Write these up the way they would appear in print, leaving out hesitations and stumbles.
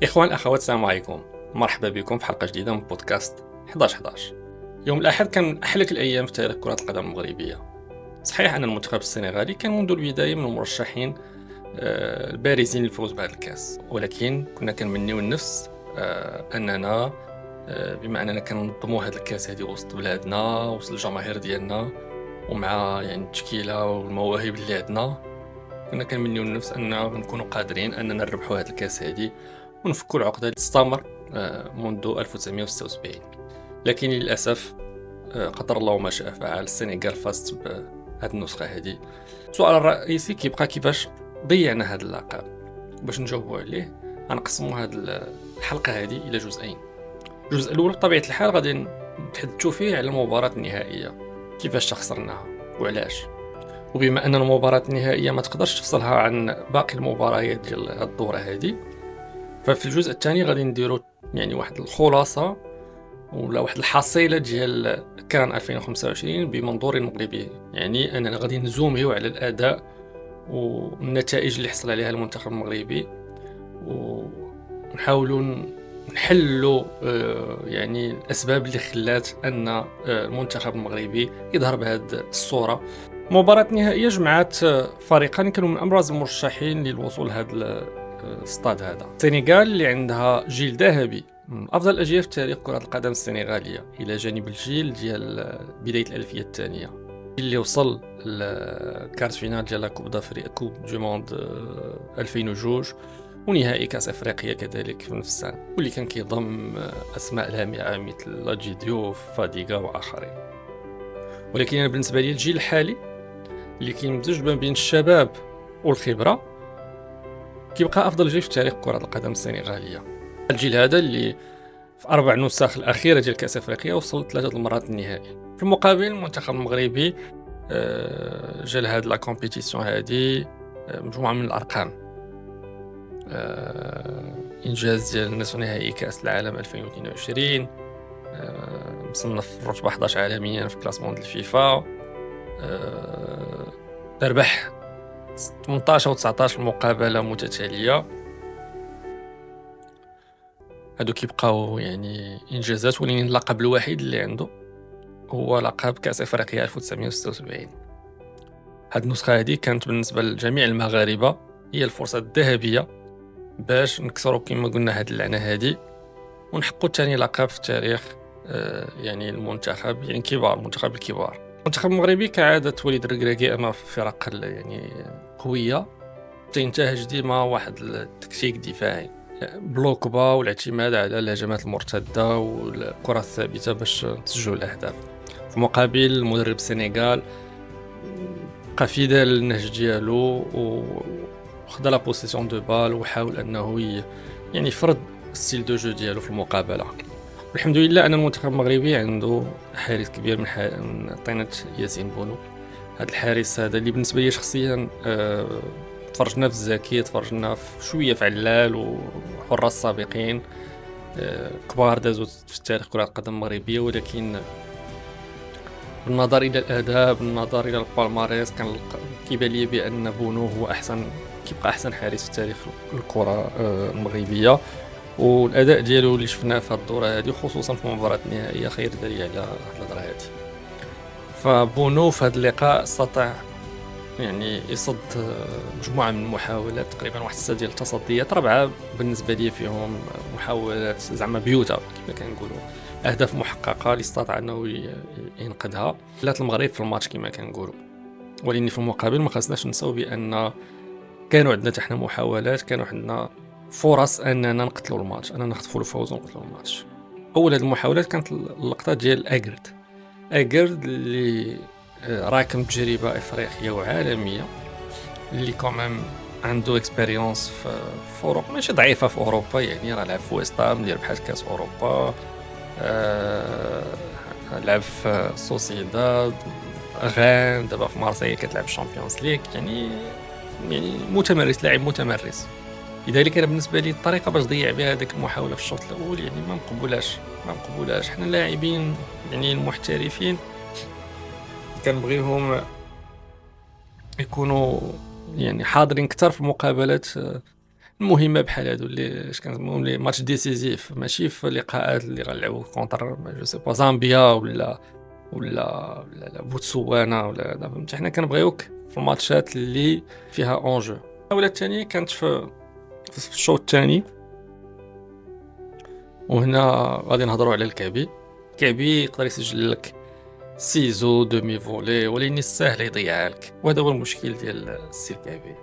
إخوان أخوات السلام عليكم، مرحبا بكم في حلقة جديدة من بودكاست 11-11. يوم الأحد كان من أحلك الأيام في تاريخ كرة القدم المغربية. صحيح أن المنتخب السنغالي كان منذ البداية من المرشحين البارزين للفوز بهذا الكاس، ولكن كنا كنمنيو النفس أننا بما أننا كننظموا هذا الكاس هذه وسط بلادنا وسط الجماهير ديالنا ومع يعني التشكيلة والمواهب اللي عندنا، كنا كنمنيو النفس أننا نكونوا قادرين أننا نربحوا هذا الكاس هذه ونفكوا العقدة اللي تستمر منذ 1976. لكن للأسف قدر الله ما شاء فعل، السنغال فازت بهذه النسخة هذه. السؤال الرئيسي كيبقى كيفاش ضيعنا هذا اللقب. باش نجاوبوا عليه غنقسموا هذه الحلقة هذه إلى جزئين. الجزء الأول بطبيعة الحال غادي نتحدثوا فيه على المباراة النهائية، كيفاش خسرناها وعلاش، وبما أن المباراة النهائية ما تقدرش تفصلها عن باقي المباريات ديال الدورة هذه، ففي الجزء الثاني غادي نديرو يعني واحد الخلاصة ولا واحد الحصيلة ديال كان 2025 بمنظور مغربي، يعني أننا غادي نزوميو على الأداء والنتائج اللي حصل عليها المنتخب المغربي، ونحاولوا نحلوا يعني الأسباب اللي خلات أن المنتخب المغربي يظهر بهذه الصورة. مباراة نهائية جمعات فريقان كانوا من أبرز المرشحين للوصول لهذا الستاد هذا. السنغال اللي عندها جيل ذهبي من أفضل الأجيال في تاريخ كرة القدم السنغالية، إلى جانب الجيل ديال بداية الألفية الثانية اللي وصل لكارت فينال ديال كوب دافريقيا كوب دو موند 2002 ونهائي كاس افريقيا كذلك في نفس السنه، واللي كان كيضم اسماء لامعه مثل لاجي ديوف فاديغا واخرين. ولكن أنا بالنسبه لي الجيل الحالي اللي كيمزج ما بين الشباب والخبره كيبقى افضل جيل في تاريخ كره القدم السنغاليه. الجيل هذا اللي في 4 نسخ الاخيره ديال كاس افريقيا وصل 3 المرات النهائي. في المقابل المنتخب المغربي جا لهاد لا كومبيتيسيون هادي مجموعه من الارقام. انجاز ديال نصف نهائي كاس العالم 2022، مصنف في الرتبه 11 عالميا في كلاسمون ديال الفيفا، ربح 18 و 19 مقابله متتاليه. هادو كيبقاو يعني انجازات، ولكن اللقب الوحيد اللي عنده هو لقب كاس افريقيا 1976. هاد النسخه هذه كانت بالنسبه لجميع المغاربه هي الفرصه الذهبيه باش نكسروا كما قلنا هاد اللعنه هذه ونحققوا ثاني لقب في تاريخ يعني المنتخب، يعني كبار المنتخب الكبار. المنتخب المغربي كعادة وليد الركراكي أمام فرق يعني قوية تنتهج ديما واحد التكتيك دفاعي، بلوك با والاعتماد على الهجمات المرتدة والكرة الثابتة باش تسجل الأهداف. في مقابل المدرب السنغال بقى فيدال النهج ديالو وخدا لا بوسيسيون دو بال وحاول أنه يعني يفرض ستيل دو جو ديالو في المقابله. الحمد لله ان المنتخب المغربي عنده حارس كبير من طينه ياسين بونو. هذا الحارس هذا اللي بالنسبه لي شخصيا تفرجنا في الزكي، تفرجنا في شويه في علال وحراس سابقين كبار دازوا في تاريخ كره القدم المغربيه، ولكن بالنظر الى الاداء بالنظر الى البالماريس كيبان لي بان بونو هو كيبقى احسن حارس في تاريخ الكره المغربيه، والاداء ديالو اللي شفناه في هذه الدوره هذه خصوصا في المباراه النهائيه خير دليل على الهضره هذه. فبونو في هذا اللقاء استطاع يعني يصد مجموعه من المحاولات، تقريبا واحد 6 ديال التصديات، 4 بالنسبه لي فيهم محاولات زعما بيوتا كما كنقولوا، اهداف محققه اللي استطاع انه ينقذها لات المغرب في الماتش كما كنقولوا. ولكن في المقابل ما خصناش نساو بان كانوا عندنا حتى حنا محاولات، كانوا عندنا فرص اننا نقتلوا الماتش، اننا نخطفوا الفوز ونقتلوا الماتش. اول هذه المحاولات كانت اللقطه ديال اغرد اللي راكم تجربه افريقيه وعالميه، اللي كومام عنده اكسبيريونس في اوروبا، ماشي ضعيفه في اوروبا، يعني راه لعب في ويستام ديال بحال كاس اوروبا، لعب في سوسيداد غان، دابا في مارسيل كتلعب الشامبيونز ليغ، يعني متمرس، لاعب متمرس. لذلك انا بالنسبه لي الطريقه باش ضيع بها هذيك المحاوله في الشوط الاول يعني ما مقبولاش. حنا اللاعبين يعني المحترفين كنبغيهم يكونوا يعني حاضرين اكثر في المقابلات المهمه بحال هادو اللي اش كنسميهم لي ماتش ديسيزيف، ماشي في اللقاءات اللي غنلعبوا كونتر جو سي با زامبيا ولا بوتسوانا ولا هذا، فهمتي. حنا كنبغيوك في الماتشات اللي فيها اونجو. الجوله الثانيه كانت في الشوط الثاني، وهنا غادي نهضروا على الكعبي يقدر يسجل لك سيزو دومي فولي، ولكن سهل يضيعها لك، وهذا هو المشكل ديال السي الكعبي.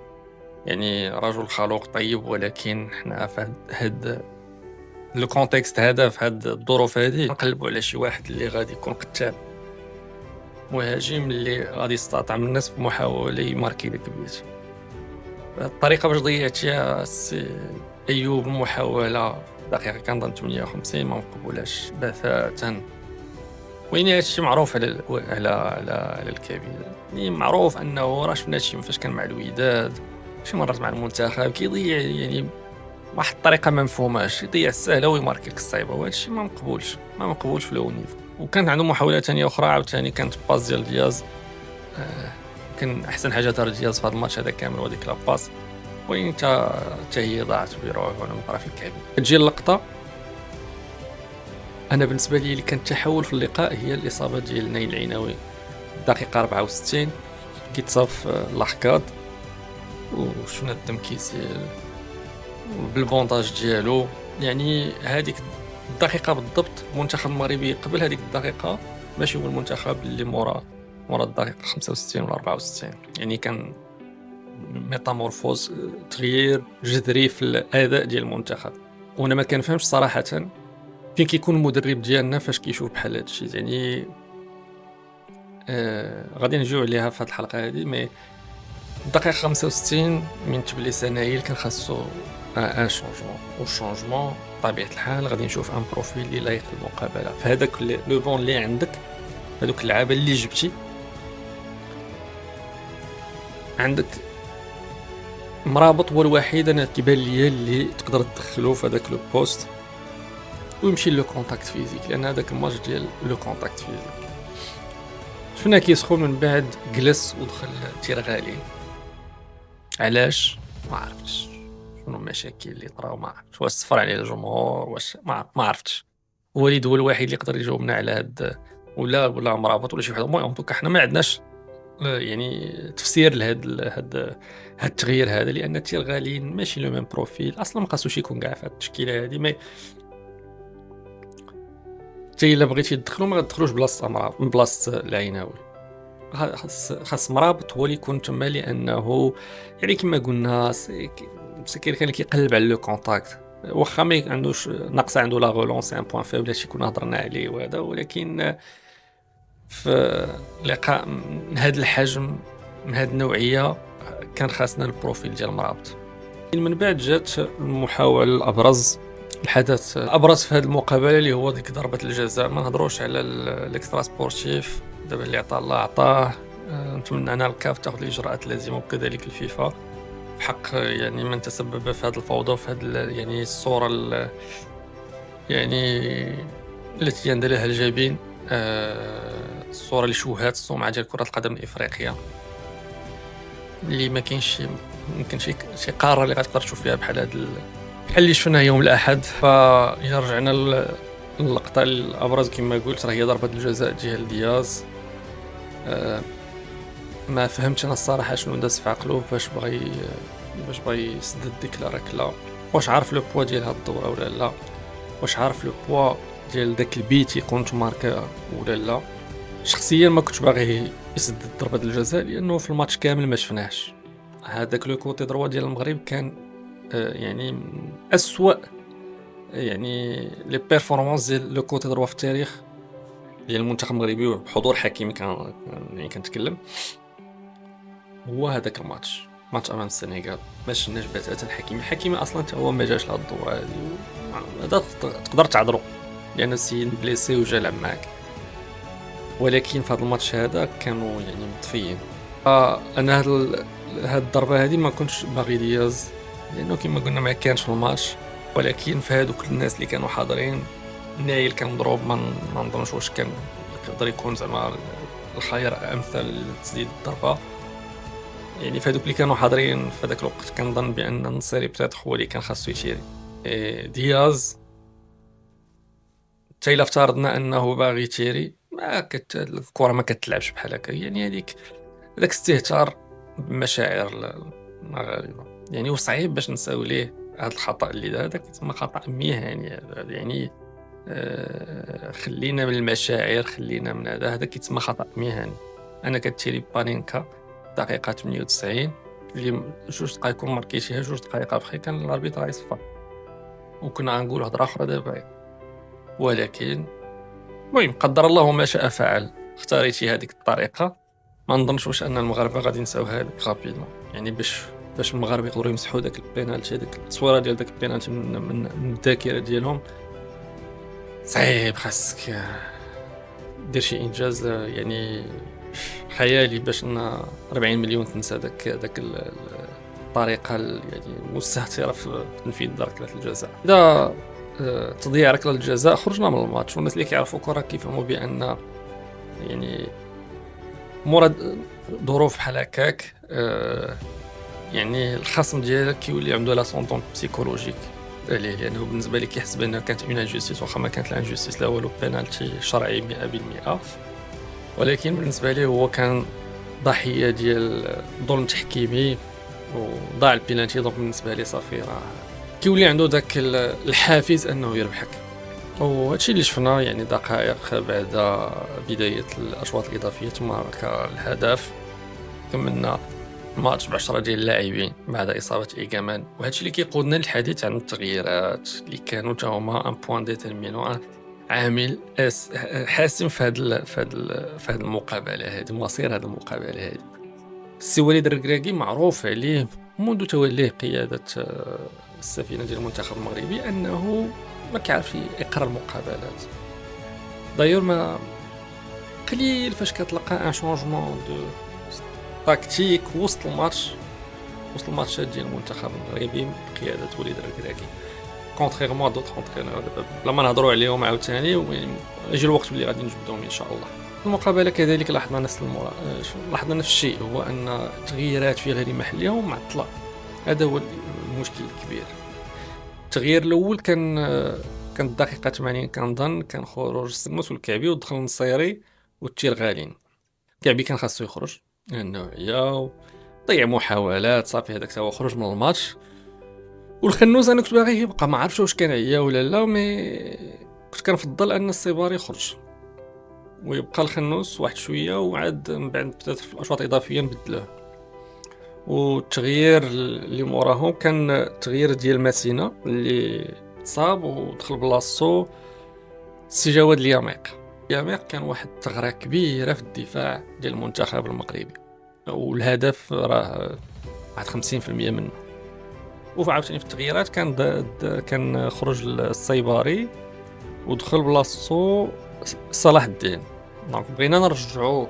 يعني رجل خلوق طيب، ولكن حنا في هاد لو كونتكست هذا، في هاد الظروف هذه، نقلبوا على شي واحد اللي غادي يكون قتال مهاجم اللي غادي يستطعم الناس بمحاوله يماركي لك بيت. الطريقه باش ضيعتيها السي ايوب المحاوله دقيقه كنظن 58 ما مقبولاش بتاتا. وين هادشي معروف على الكبير، يعني معروف انه راه شفنا شي فاش كان مع الوداد، شي مرات مع المنتخب كيضيع يعني واحد الطريقه ما مفهوماش، يضيع السهله ويماركي لك الصعيبه، وهذا الشيء ما مقبولش في لو نيفو. وكانت عنده محاوله ثانيه اخرى عاوتاني، كانت باس ديال دياز، يمكن احسن حاجه دار دياز في هذا الماتش هذا كامل هو ديك لا باس، وين حتى هي ضاعت بروح وانا من طرف الكعبي. تجي اللقطه، انا بالنسبه لي اللي كان تحول في اللقاء هي الاصابه ديال نايل العيناوي. دقيقه 64 كيتصاب في اللاحكاد، وشفنا الدم كيسيل بالبونطاج ديالو. يعني هذيك الدقيقه بالضبط المنتخب المغربي قبل هذيك الدقيقه ماشي هو المنتخب اللي مورا الدقيقه 65 ولا 64. يعني كان ميتامورفوز، تغيير جذري في الاداء ديال المنتخب. وانا ما كنفهمش صراحه فين كيكون المدرب ديالنا فاش كيشوف بحال هادشي. يعني غادي نجيو عليها في هذه الحلقه هذه، مي الدقيقه 65 من تبليس نايل كان خاصو ان شونجمون، والشونجمون بطبيعه الحال غادي نشوف ان بروفيل اللي لايق للمقابله. فهذاك لو بون اللي عندك، هذوك اللعابه اللي جبتي، عندك مرابط هو الوحيد انا كيبان ليا اللي تقدر تدخلو في هذاك لو بوست ويمشي لو كونتاكت فيزيك، لان هذاك الماتش ديال لو كونتاكت فيزيك شفنا كيسخون من بعد جلس ودخل تيرغالي. علاش؟ ما عرفتش شنو المشاكل اللي طراو، ما عرفتش واش صفر عليه الجمهور، واش ما عرفتش. وليد هو الوحيد اللي يقدر يجاوبنا على هاد، ولا مرابط ولا شي واحد. المهم دوكا حنا ما عندناش يعني تفسير لهاد التغيير هذا، لان تيرغالي ماشي لو ميم بروفيل اصلا، ما خاصوش يكون كاع في هاد التشكيله هذه. مي حتى الا بغيتي تدخلو ما غتدخلوش بلاصه مرابط من بلاصه العيناوي، خاص مرابط هو اللي يكون تما، لانه يعني كما قلنا مسكين كان كيقلب على لو كونتاكت، واخا ما عندوش ناقصه، عنده لا غولونس ان بوين فيبل هادشي كنا هضرنا عليه وهذا، ولكن في لقاء من هذا الحجم من هذه النوعيه كان خاصنا البروفيل ديال مرابط. من بعد جات المحاولة الابرز، الحدث الابرز في هذه المقابله اللي هو ديك ضربه الجزاء. ما نهضروش على الاكسترا سبورتيف، دابا اللي عطاه الله عطاه. نتمنى ان الكاف تاخذ الاجراءات اللازمه وكذلك الفيفا في حق يعني من تسبب في هذه الفوضى وفي هذه يعني الصوره يعني التي يندى لها الجبين، الصوره اللي شوهات السمعه ديال كره القدم الافريقيه، اللي ما كاينش يمكن شي قاره اللي غتقدر تشوف فيها بحال هذا بحال اللي شفناه يوم الاحد. فإلا رجعنا اللقطه الابرز كما قلت راه هي ضربه الجزاء ديال دياز. ما فهمتش انا الصراحه شنو داز في عقلو باش بغى يسدد ديك الركله. واش عارف لو بوا ديال هاد الدوره ولا لا؟ واش عارف لو بوا ديال داك البيت يكون ماركا ولا لا؟ شخصيا ما كنتش باغي يسدد ضربه الجزاء، لانه في الماتش كامل ما شفناهش. هذاك لو كوتي دروا ديال المغرب كان يعني أسوأ يعني لي بيرفورمانس ديال لو كوتي دروا في التاريخ ديال المنتخب المغربي وبحضور حكيمي. يعني كنتكلم هو هذاك الماتش امام السنغال، ما شفناش بتاتا حكيمي اصلا حتى هو ما جاش لهاد الدوره هذه. هذا تقدر تعذرو لان السيد بليسي وجا لعب معاك، ولكن في هذا الماتش هذا كانوا يعني مطفيين. انا هاد الضربه هذه ما كنتش باغي دياز، لانه كما قلنا ما كانش في الماتش. ولكن في هذوك الناس اللي كانوا حاضرين، نايل كان مضروب، ما نظنش واش كان يقدر يكون زعما الخير امثل لتسديد الضربه. يعني فهادوك اللي كانوا حاضرين في هذاك الوقت كنظن بان النصيري بتاعت هو اللي كان خاصو يشيري دياز. حتى الا افترضنا انه باغي يتيري ما الكره ما كتلعبش بحال هكا، يعني هذاك استهتار بمشاعر المغاربه، يعني وصعيب باش نساو ليه هذا الخطا اللي دار. هذاك تسمى خطا مهني، يعني خلينا من المشاعر، خلينا من هذا كيتسمى خطا مهني. انا كتشري بانينكا دقيقه 98 اللي 2 دقائق كون ماركيتيها 2 دقائق ابخي كان الاربيتر غيصفر وكنا غنقول هضره اخرى دابا. ولكن المهم قدر الله ما شاء فعل، اختاريتي هذيك الطريقه. ما نظنش واش ان المغاربه غادي نساوها لك رابيدمون، يعني باش المغاربه يقدروا يمسحوا داك البينالتي، هذيك التصويره ديال داك البينالتي من الذاكره ديالهم. صعيب، خاصك دير شي انجاز يعني خيالي باش ان 40 مليون تنسى داك الطريقه يعني مستهتره في تنفيذ ركله الجزاء. اذا تضييع ركله الجزاء خرجنا من الماتش، والناس اللي كيعرفوا كره كيفهموا بان يعني مورا ظروف بحال هكاك يعني الخصم ديالك كيولي عنده لاسونطون بسيكولوجيك عليه، لانه بالنسبه لي كيحسب انها كانت اون انجستيس، واخا ما كانت الانجستيس لا والو، بينالتي شرعي 100%. ولكن بالنسبه لي هو كان ضحيه ديال ظلم تحكيمي وضاع البينالتي. دونك بالنسبه لي صافي راه كيولي عنده داك الحافز انه يربحك. وهادشي اللي شفنا يعني دقائق بعد بدايه الاشواط الاضافيه تمارك الهدف. كملنا الماتش ب10 ديال اللاعبين بعد اصابه ايغامان، وهادشي اللي كيقودنا للحديث عن التغييرات اللي كانوا تا هما ان بوين ديتيرمينون، عامل حاسم في هاد المقابله هذه، مصير هاد المقابله هذه. السي وليد الركراكي معروف عليه منذ توليه قياده السفينه ديال المنتخب المغربي انه ما كيعرفش يقرا المقابلات. دايور ما قليل فاش كتلقى ان شونجمون دو تاكتيك وسط الماتشات ديال المنتخب المغربي بقياده وليد الركراكي، كونتريرمون دوطخ اونترينور لما نهضروا عليهم عاوتاني يجي الوقت اللي غادي نجبدهم ان شاء الله. المقابله كذلك لاحظنا لاحظنا نفس الشيء، هو ان التغييرات في غير محلها ومعطله. هذا هو المشكل الكبير. التغيير الاول كان الدقيقه 80 كنظن، كان خروج السموس والكعبي ودخل النصيري والتيرغالين. الكعبي كان خاصو يخرج لانه عيا ضيع محاولات، صافي هذاك هو خرج من الماتش. والخنوس انا كنت باغي يبقى، ما عرفتش واش كان عيا ولا لا، مي كنت كنفضل ان الصباري يخرج ويبقى الخنوس واحد شويه، وعاد من بعد بدات في الاشواط الاضافيه نبدلوه. والتغيير اللي موراهم كان التغيير ديال ماسينا اللي تصاب ودخل بلاصتو سي جواد الياميق. كان واحد الثغره كبيره في الدفاع ديال المنتخب المغربي، والهدف راه واحد 50% منه. وعاوتاني في التغييرات كان خرج الصيباري ودخل بلاصتو صلاح الدين. دونك بغينا نرجعوا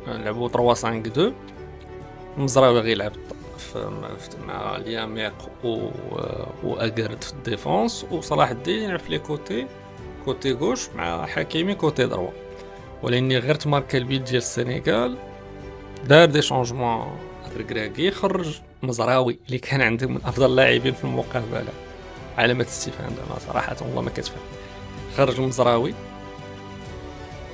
نلعبوا 3-5-2. المزراوي غيلعب مع الياميق واقرد في الديفونس، وصلاح الدين يلعب في لي كوتي غوش مع حكيمي كوتي دروا. ولاني غير تماركا البيت ديال السنغال دار دي شونجمون. الركراكي خرج مزراوي اللي كان عنده من افضل اللاعبين في المقابله، علامه استفهام زعما صراحه والله ما كتفهم. خرج المزراوي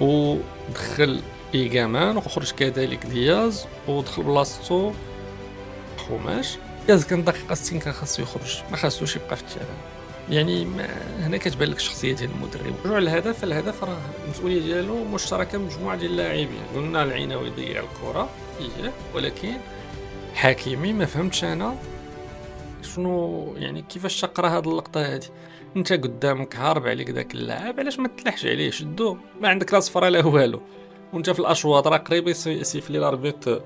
ودخل ايغامان، وخرج كذلك دياز ودخل بلاصتو خماش. دياز كان دقيقه 60 كان خاصو يخرج، ما خاصوش يبقى في التيران. يعني هنا كتبان لك الشخصيه ديال المدرب. رجوع الهدف راه المسؤوليه ديالو مشتركه مجموعه ديال اللاعبين. قلنا العيناوي ضيع الكره ولكن حكيمي ما فهمتش انا شنو يعني كيفاش تقرا هذه اللقطه هذه. انت قدامك هارب عليك داك اللاعب، علاش ما تلحش عليه؟ شدو، ما عندك لا صفره لا والو، وانت في الاشواط راه قريب يسيف لي الاربيط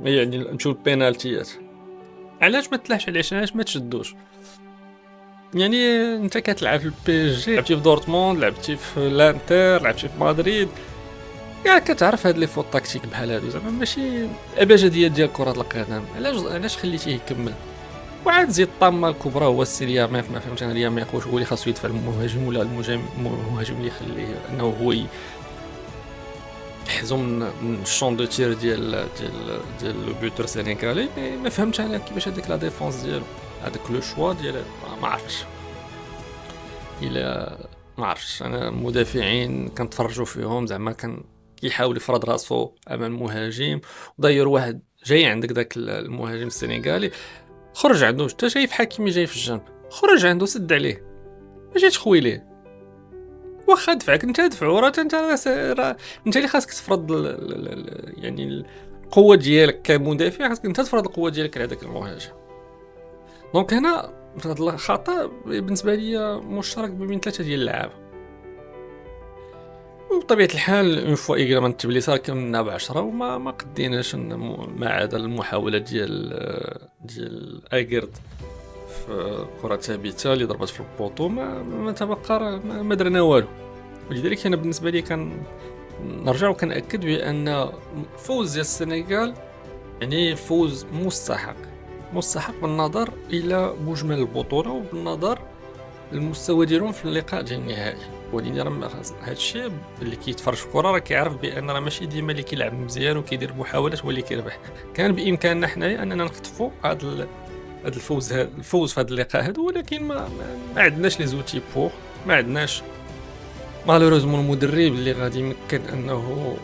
يعني نشوف البينالتيات. علاش ما تلحش عليه؟ علاش ما تشدوش؟ يعني انت كتلعب في البي جي، لعبتي في دورتموند، لعبتي في لانتر، لعبتي في مدريد، كاع كتعرف هاد لي فوت تاكتيك بحال هادو، زعما ماشي ابجديه ديال كره القدم. علاش خليتيه يكمل؟ وعاد زيد الطامه الكبرى هو السي الياميق. ما فهمتش انا الياميق واش هو اللي خاصو يدفع المهاجم ولا المهاجم اللي يخليه انه هو يحزوا من الشون دو تير ديال لو بوتور سينيغالي. ما فهمتش انا كيفاش هذيك لا ديفونس ديالو، هذاك لو شوا ديال ما عرفتش. الا ما عرفتش انا المدافعين كنتفرجوا فيهم زعما كان كيحاول يفرض راسو امام المهاجم، وداير واحد جاي عندك داك المهاجم السنغالي، خرج عنده انت شايف حكيمي جاي في الجنب، خرج عنده سد عليه، ماشي تخوي ليه. واخا دفعك انت دفعو، راه انت انت اللي خاصك تفرض يعني القوه ديالك كمدافع، خاصك انت تفرض القوه ديالك على داك المهاجم. دونك هنا في هذا الخطا بالنسبه لي مشترك بين ثلاثه ديال اللعابه. وبطبيعه الحال اون فوا ايغرامنت تبليسار كنا ب10 وما قديناش ما عدا المحاوله ديال اغيرد في كره ثابته اللي ضربت في البوطو، ما تبقى ما درنا والو. ولذلك انا بالنسبه لي كان نرجع وكنأكد بان فوز ديال السنغال يعني فوز مستحق بالنظر الى مجمل البطوله وبالنظر المستوى ديالهم في اللقاء ديال النهائي. ولكن راه هذا الشيء اللي كيتفرج في الكره راه كيعرف بان راه ماشي ديما اللي كيلعب مزيان وكيدير محاولات هو اللي كيربح. كان بامكاننا حنايا اننا نخطفوا هذا الفوز في هذا اللقاء هذا، ولكن ما عندناش لي زوتي بور، ما عندناش مالوروزمون المدرب اللي غادي يمكن انه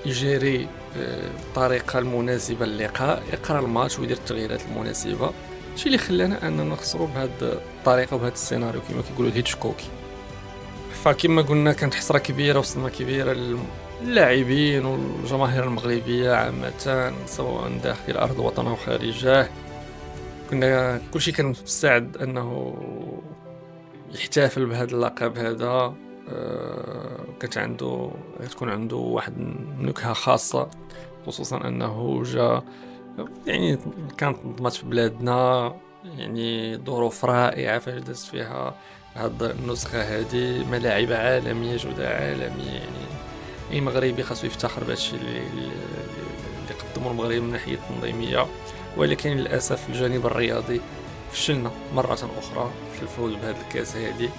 يجيري الطريقه المناسبه للقاء، يقرا الماتش ويدير التغييرات المناسبه. الشيء اللي خلانا اننا نخسروا بهذه الطريقه وبهذا السيناريو كما كيقولوا الهيتشكوكي. فكما قلنا كانت حسره كبيره وصدمه كبيره للاعبين والجماهير المغربيه عامه، سواء داخل ارض الوطن او خارجه. كنا كلشي كان مستعد انه يحتفل بهذا اللقب هذا. تكون عنده واحد النكهه خاصه، خصوصا انه جا يعني كانت ماتش في بلادنا، يعني ظروف رائعه فاش دازت فيها هاد النسخه هذه، ملاعب عالميه جوده عالميه. يعني اي مغربي خاصو يفتخر بهادشي اللي قدموا المغرب من ناحيه تنظيميه. ولكن للاسف الجانب الرياضي فشلنا مره اخرى في الفوز بهذا الكاس هذه.